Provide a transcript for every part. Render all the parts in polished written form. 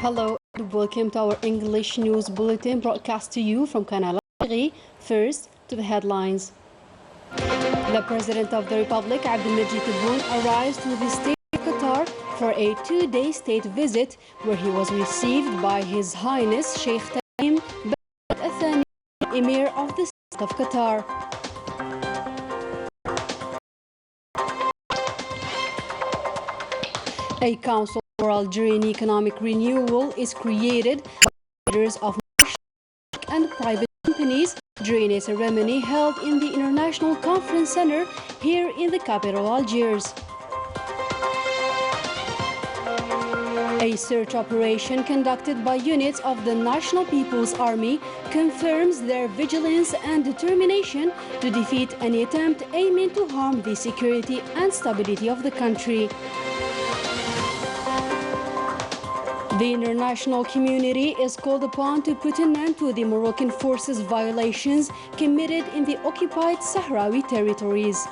Hello and welcome to our English news bulletin broadcast to you from Canal. Algérie. First, to the headlines. The President of the Republic, Abdelmajid Tebboune, arrives to the state of Qatar for a two-day state visit where he was received by His Highness Sheikh Tamim bin Hamad Al Thani, Emir of the State of Qatar. A Council for Algerian Economic Renewal is created by leaders of national and private companies during a ceremony held in the International Conference Center here in the capital Algiers. A search operation conducted by units of the National People's Army confirms their vigilance and determination to defeat any attempt aiming to harm the security and stability of the country. The international community is called upon to put an end to the Moroccan forces' violations committed in the occupied Sahrawi territories.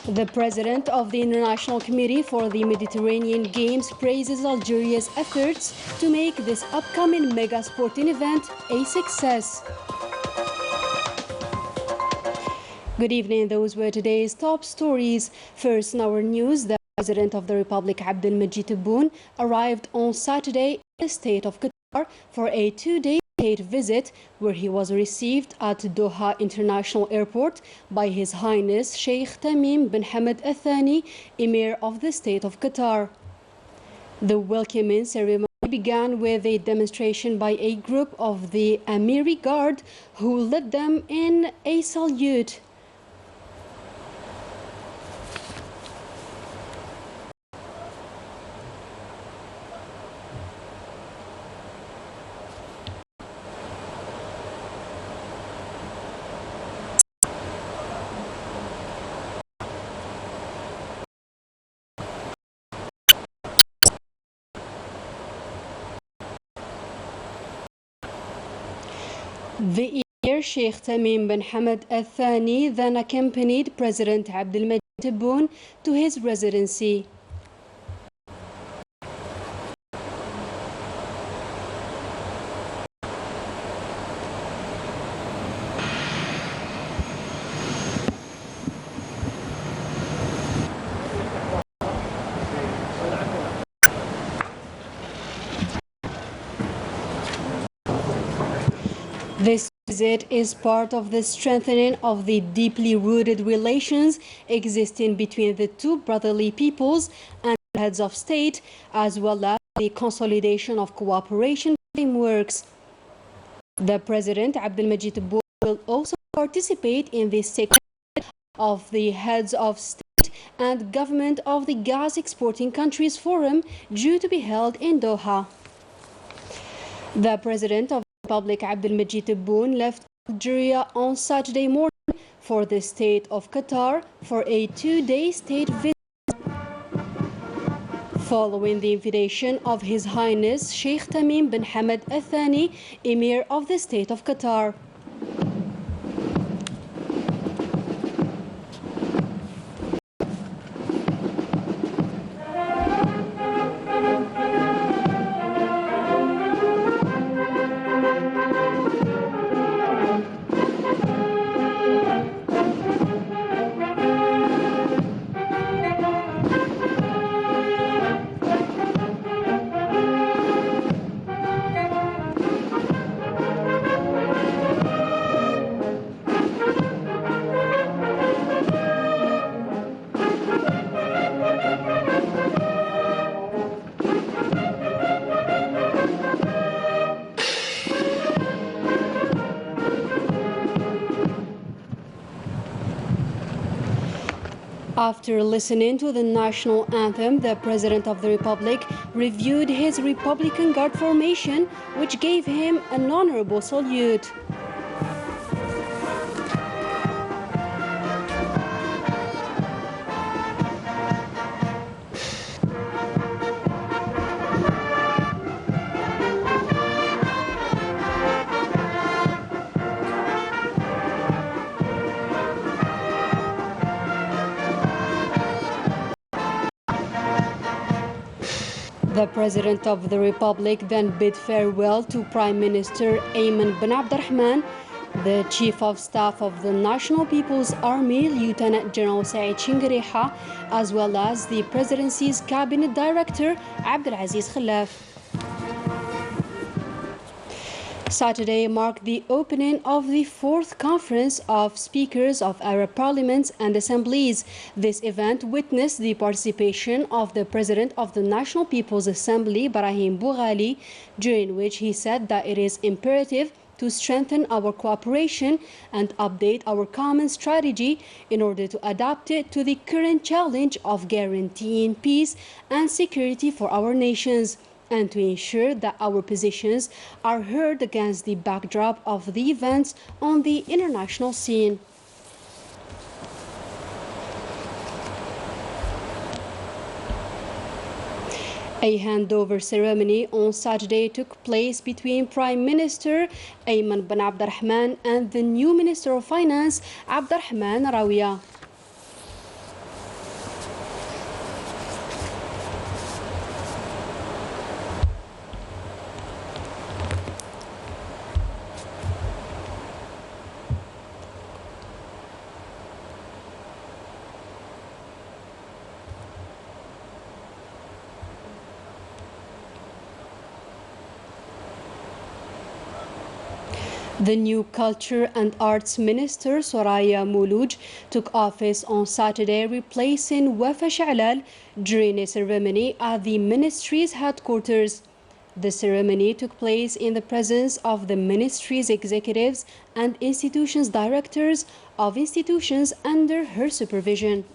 The president of the International Committee for the Mediterranean Games praises Algeria's efforts to make this upcoming mega sporting event a success. Good evening. Those were today's top stories. First in our news, the President of the Republic, Abdelmajid Tebboune, arrived on Saturday in the state of Qatar for a two-day state visit where he was received at Doha International Airport by His Highness Sheikh Tamim bin Hamad Al Thani, Emir of the state of Qatar. The welcoming ceremony began with a demonstration by a group of the Amiri Guard who led them in a salute. The Emir Sheikh Tamim bin Hamad Al Thani then accompanied President Abdelmajid Tebboune to his residency. This visit is part of the strengthening of the deeply rooted relations existing between the two brotherly peoples and heads of state, as well as the consolidation of cooperation frameworks. The President, Abdelmajid Tebboune, will also participate in the second of the heads of state and government of the gas exporting countries forum due to be held in Doha. The President of Republic, Abdelmajid Tebboune, left Algeria on Saturday morning for the state of Qatar for a two-day state visit. Following the invitation of His Highness Sheikh Tamim bin Hamad Al Thani, Emir of the state of Qatar. After listening to the national anthem, the President of the Republic reviewed his Republican Guard formation, which gave him an honorable salute. The President of the Republic then bid farewell to Prime Minister Ayman bin Abdurrahman, the Chief of Staff of the National People's Army, Lieutenant General Saeed Shingareha, as well as the Presidency's Cabinet Director, Abdelaziz Khalaf. Saturday marked the opening of the fourth conference of speakers of Arab parliaments and assemblies. This event witnessed the participation of the President of the National People's Assembly, Brahim Boughali, during which he said that it is imperative to strengthen our cooperation and update our common strategy in order to adapt it to the current challenge of guaranteeing peace and security for our nations, and to ensure that our positions are heard against the backdrop of the events on the international scene. A handover ceremony on Saturday took place between Prime Minister Ayman bin Abdurrahman and the new Minister of Finance, Abdurrahman Rawiya. The new Culture and Arts Minister, Soraya Moulouj, took office on Saturday, replacing Wafa Shalal during a ceremony at the ministry's headquarters. The ceremony took place in the presence of the ministry's executives and institutions directors of institutions under her supervision.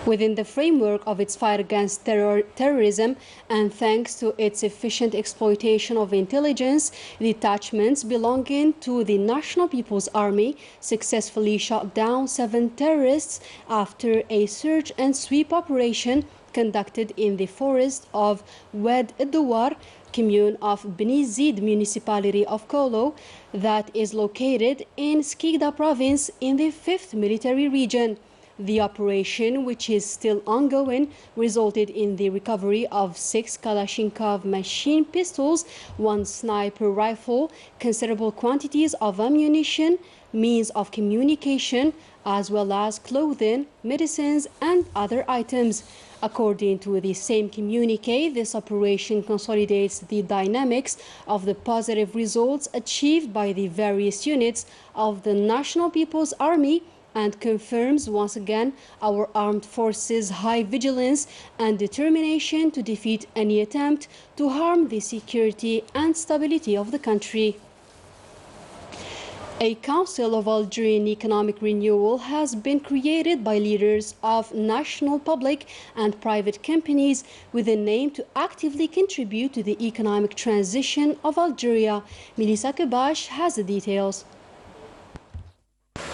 Within the framework of its fight against terrorism and thanks to its efficient exploitation of intelligence, detachments belonging to the National People's Army successfully shot down 7 terrorists after a search and sweep operation conducted in the forest of Wad Edouar, commune of Beni Zid municipality of Kolo, that is located in Skikda province in the 5th military region. The operation, which is still ongoing, resulted in the recovery of 6 Kalashnikov machine pistols, 1 sniper rifle, considerable quantities of ammunition, means of communication, as well as clothing, medicines, and other items. According to the same communique, this operation consolidates the dynamics of the positive results achieved by the various units of the National People's Army and confirms once again our armed forces' high vigilance and determination to defeat any attempt to harm the security and stability of the country. A Council of Algerian Economic Renewal has been created by leaders of national, public and private companies with an aim to actively contribute to the economic transition of Algeria. Melissa Kebash has the details.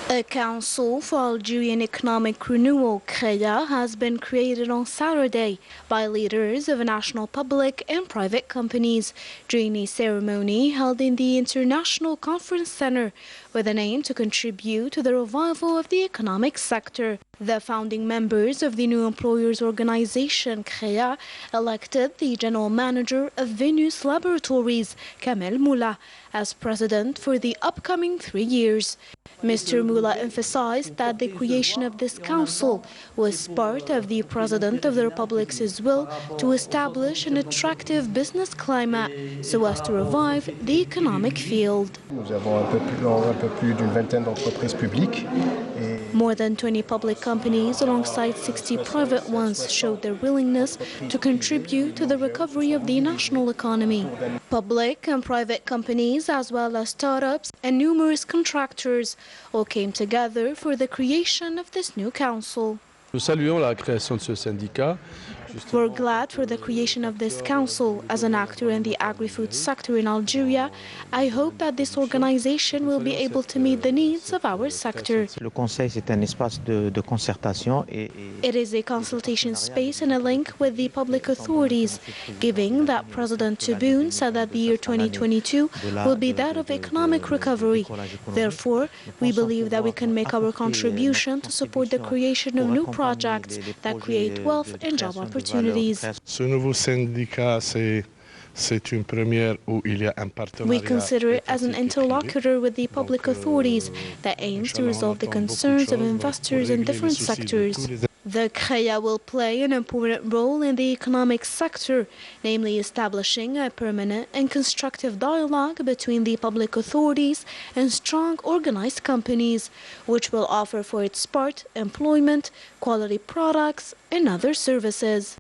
A Council for Algerian Economic Renewal, CREA, has been created on Saturday by leaders of national public and private companies during a ceremony held in the International Conference Center with an aim to contribute to the revival of the economic sector. The founding members of the new employers organization, CREA, elected the general manager of Venus Laboratories, Kamel Moula, as president for the upcoming 3 years. Mr. Moula emphasized that the creation of this council was part of the President of the Republic's will to establish an attractive business climate so as to revive the economic field. More than 20 public companies alongside 60 private ones showed their willingness to contribute to the recovery of the national economy. Public and private companies, as well as startups and numerous contractors, all came together for the creation of this new council. Nous saluons la création de ce syndicat. We're glad for the creation of this council. As an actor in the agri-food sector in Algeria, I hope that this organization will be able to meet the needs of our sector. Le Conseil, c'est un espace de concertation It is a consultation space and a link with the public authorities, given that President Tebboune said that the year 2022 will be that of economic recovery. Therefore, we believe that we can make our contribution to support the creation of new projects that create wealth and job opportunities. Ce nouveau syndicat, c'est une première où il y a un partenariat. We consider it as an interlocutor with the public authorities that aims to resolve the concerns of investors in different sectors. The CREA will play an important role in the economic sector, namely establishing a permanent and constructive dialogue between the public authorities and strong organized companies, which will offer for its part employment, quality products, and other services.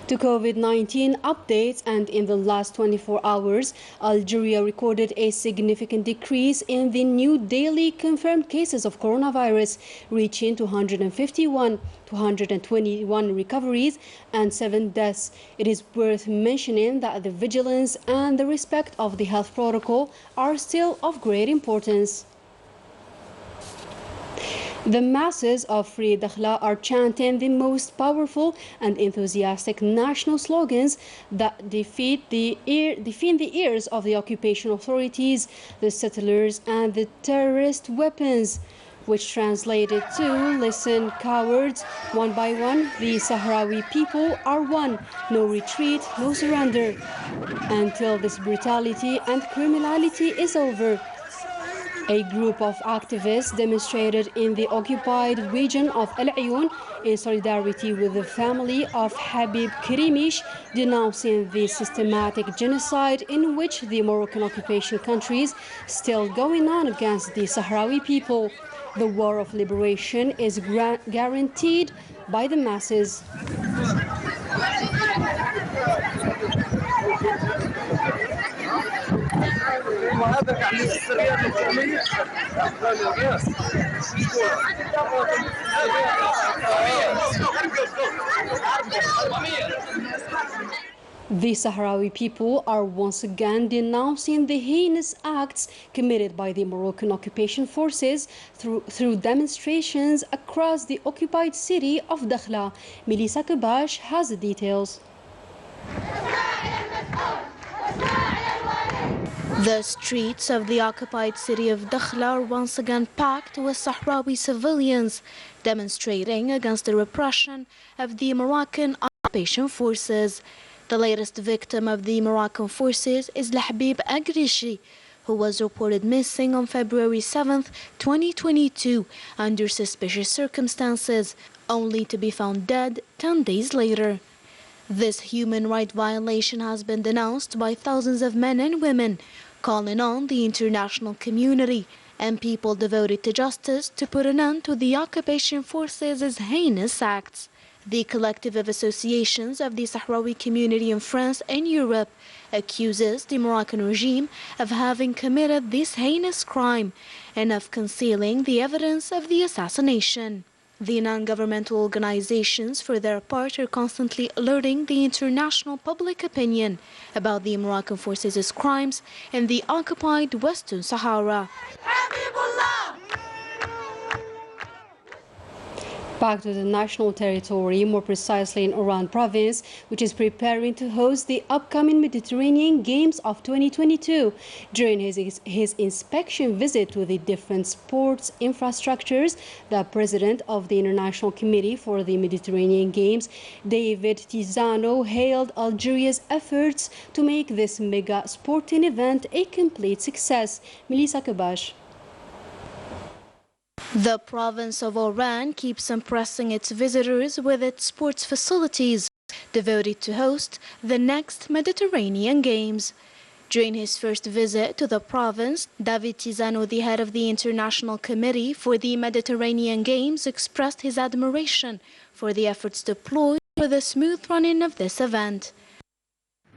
To COVID-19 updates, and in the last 24 hours, Algeria recorded a significant decrease in the new daily confirmed cases of coronavirus, reaching 251, 221 recoveries and 7 deaths. It is worth mentioning that the vigilance and the respect of the health protocol are still of great importance. The masses of Free Dakhla are chanting the most powerful and enthusiastic national slogans that defeat the ears of the occupation authorities, the settlers, and the terrorist weapons, which translated to, listen, cowards, one by one, the Sahrawi people are one, no retreat, no surrender, until this brutality and criminality is over. A group of activists demonstrated in the occupied region of El Ayoun in solidarity with the family of Habib Kirimish, denouncing the systematic genocide in which the Moroccan occupation countries still going on against the Sahrawi people. The war of liberation is guaranteed by the masses. The Sahrawi people are once again denouncing the heinous acts committed by the Moroccan occupation forces through demonstrations across the occupied city of Dakhla. Melissa Kabash has the details. The streets of the occupied city of Dakhla are once again packed with Sahrawi civilians demonstrating against the repression of the Moroccan occupation forces. The latest victim of the Moroccan forces is Habib Agrishi, who was reported missing on February 7, 2022, under suspicious circumstances, only to be found dead 10 days later. This human rights violation has been denounced by thousands of men and women, calling on the international community and people devoted to justice to put an end to the occupation forces' heinous acts. The collective of associations of the Sahrawi community in France and Europe accuses the Moroccan regime of having committed this heinous crime and of concealing the evidence of the assassination. The non-governmental organizations, for their part, are constantly alerting the international public opinion about the Moroccan forces' crimes in the occupied Western Sahara. Back to the national territory, more precisely in Oran province, which is preparing to host the upcoming Mediterranean Games of 2022. During his inspection visit to the different sports infrastructures, the president of the International Committee for the Mediterranean Games, David Tizano, hailed Algeria's efforts to make this mega sporting event a complete success. Melissa Kabash. The province of Oran keeps impressing its visitors with its sports facilities, devoted to host the next Mediterranean Games. During his first visit to the province, David Tizano, the head of the International Committee for the Mediterranean Games, expressed his admiration for the efforts deployed for the smooth running of this event.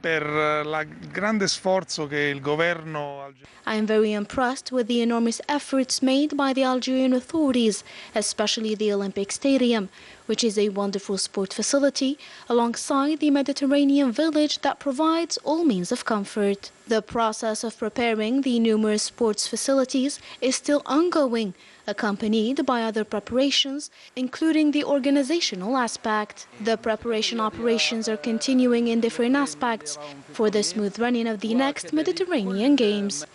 per il grande sforzo che il governo algerino. I am very impressed with the enormous efforts made by the Algerian authorities, especially the Olympic Stadium, which is a wonderful sport facility alongside the Mediterranean village that provides all means of comfort. The process of preparing the numerous sports facilities is still ongoing, accompanied by other preparations, including the organizational aspect. The preparation operations are continuing in different aspects for the smooth running of the next Mediterranean Games.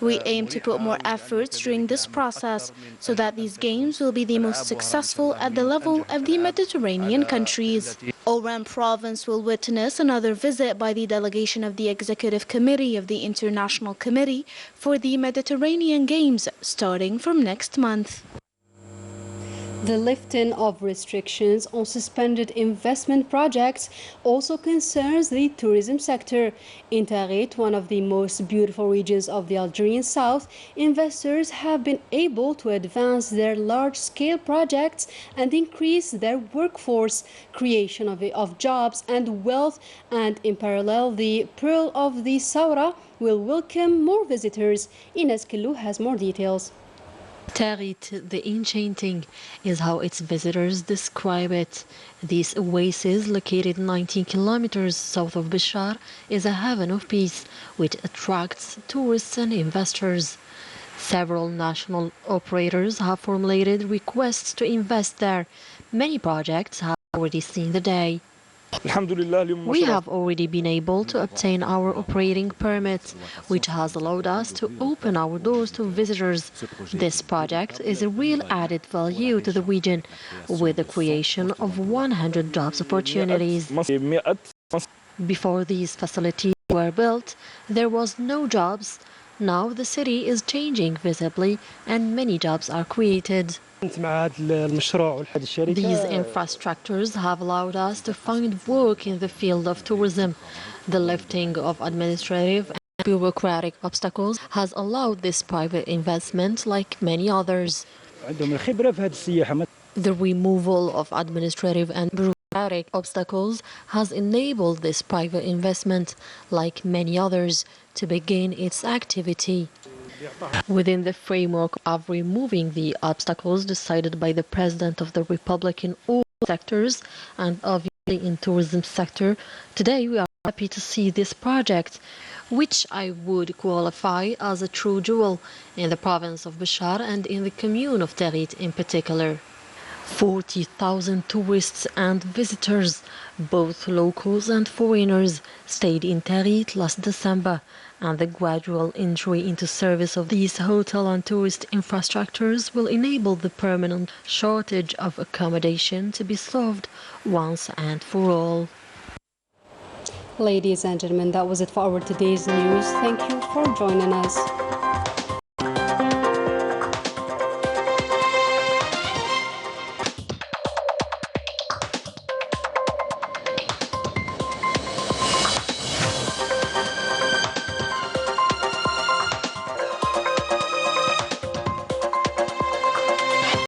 We aim to put more efforts during this process so that these games will be the most successful at the level of the Mediterranean countries. Oran province will witness another visit by the delegation of the Executive Committee of the International Committee for the Mediterranean Games starting from next month. The lifting of restrictions on suspended investment projects also concerns the tourism sector. In Tarit, one of the most beautiful regions of the Algerian south, investors have been able to advance their large-scale projects and increase their workforce, creation of jobs and wealth, and in parallel, the Pearl of the Saura will welcome more visitors. Ines Kilou has more details. Tarit, the enchanting, is how its visitors describe it. This oasis, located 19 kilometers south of Bishar, is a heaven of peace, which attracts tourists and investors. Several national operators have formulated requests to invest there. Many projects have already seen the day. We have already been able to obtain our operating permit, which has allowed us to open our doors to visitors. This project is a real added value to the region, with the creation of 100 jobs opportunities. Before these facilities were built, there was no jobs. Now the city is changing visibly and many jobs are created. These infrastructures have allowed us to find work in the field of tourism. The lifting of administrative and bureaucratic obstacles has allowed this private investment like many others. The removal of administrative and bureaucratic obstacles has enabled this private investment, like many others, to begin its activity. Within the framework of removing the obstacles decided by the President of the Republic in all sectors, and obviously in tourism sector, today we are happy to see this project, which I would qualify as a true jewel in the province of Bishar and in the commune of Tarit in particular. 40,000 tourists and visitors, both locals and foreigners, stayed in Tarit last December, and the gradual entry into service of these hotel and tourist infrastructures will enable the permanent shortage of accommodation to be solved once and for all. Ladies and gentlemen, that was it for our today's news. Thank you for joining us.